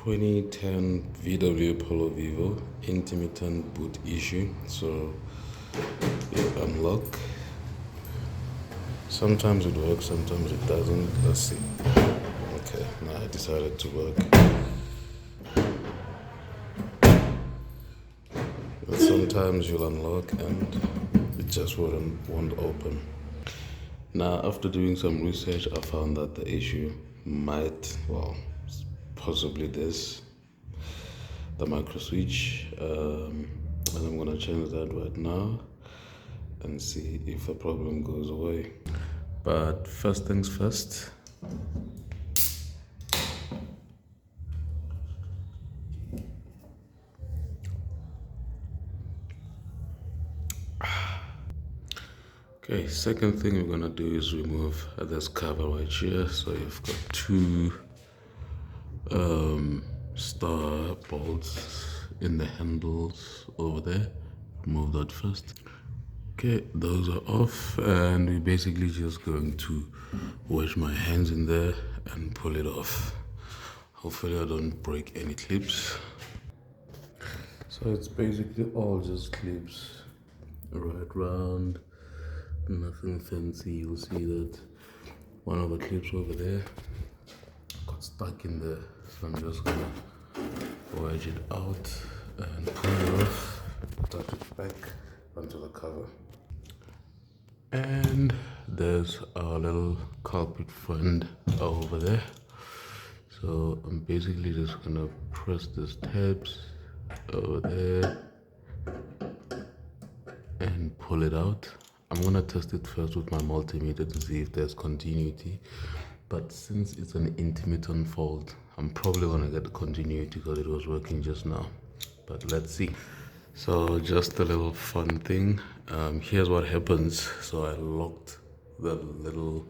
2010 VW Polo Vivo intermittent boot issue. So you unlock. Sometimes it works, sometimes it doesn't. Let's see. Okay, now I decided to work. But sometimes you'll unlock and it just won't open. Now, after doing some research, I found that the issue might, possibly this, the microswitch, and I'm gonna change that right now and see if the problem goes away. But first things first. Okay, second thing we're gonna do is remove this cover right here. So you've got two star bolts in the handles over there. Remove that first. Okay, those are off, and we're basically just going to wedge my hands in there and pull it off. Hopefully I don't break any clips. So it's basically all just clips right round, nothing fancy. You'll see that one of the clips over there got stuck in there, so I'm just gonna wedge it out and pull it off, attach it back onto the cover. And there's our little culprit friend over there. So I'm basically just gonna press these tabs over there and pull it out. I'm gonna test it first with my multimeter to see if there's continuity. But since it's an intermittent fault, I'm probably gonna get the continuity because it was working just now. But let's see. So just a little fun thing. Here's what happens. So I locked the little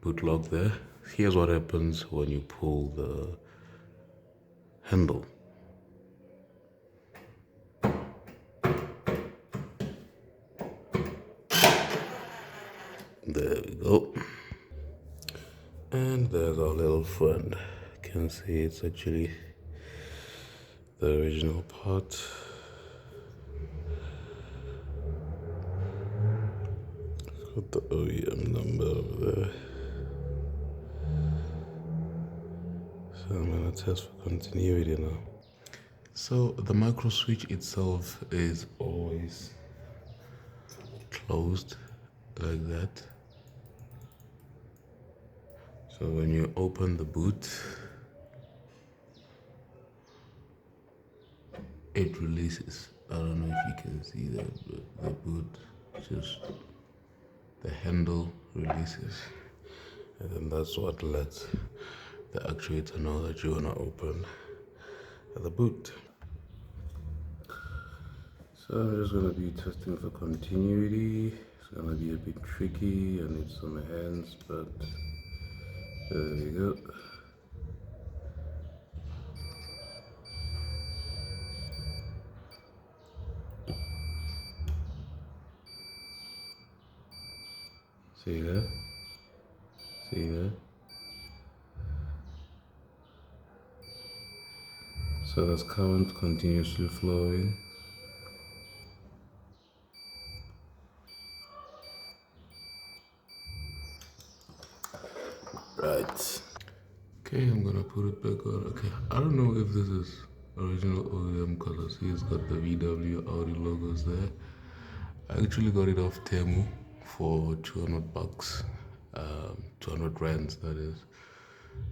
boot lock there. Here's what happens when you pull the handle. There we go. And there's our little friend. You can see it's actually the original part. It's got the OEM number over there. So I'm gonna test for continuity now. So the micro switch itself is always closed like that. So when you open the boot, it releases. I don't know if you can see that, but the boot just, the handle releases. And then that's what lets the actuator know that you want to open the boot. So I'm just going to be testing for continuity. It's going to be a bit tricky. I need some hands, but there we go. See that? See that? So there's current continuously flowing. Right. Okay, I'm gonna put it back on. Okay, I don't know if this is original OEM because I see it's got the VW Audi logos there. I actually got it off Temu for 200 bucks, 200 rands that is.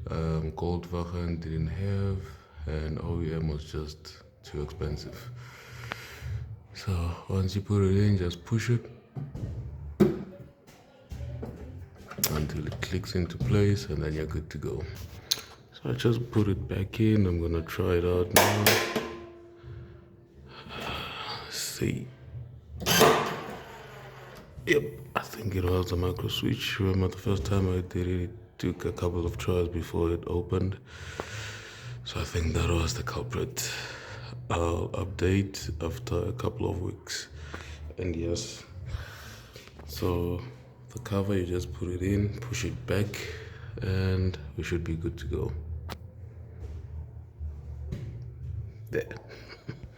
Goldwagen didn't have, and OEM was just too expensive. So once you put it in, just push it until it clicks into place, and then you're good to go. So I just put it back in. I'm gonna try it out now. Let's see. Yep, I think it was a micro switch. Remember the first time I did it, it took a couple of tries before it opened. So I think that was the culprit. I'll update after a couple of weeks. And yes, so the cover, you just put it in, push it back, and we should be good to go. there.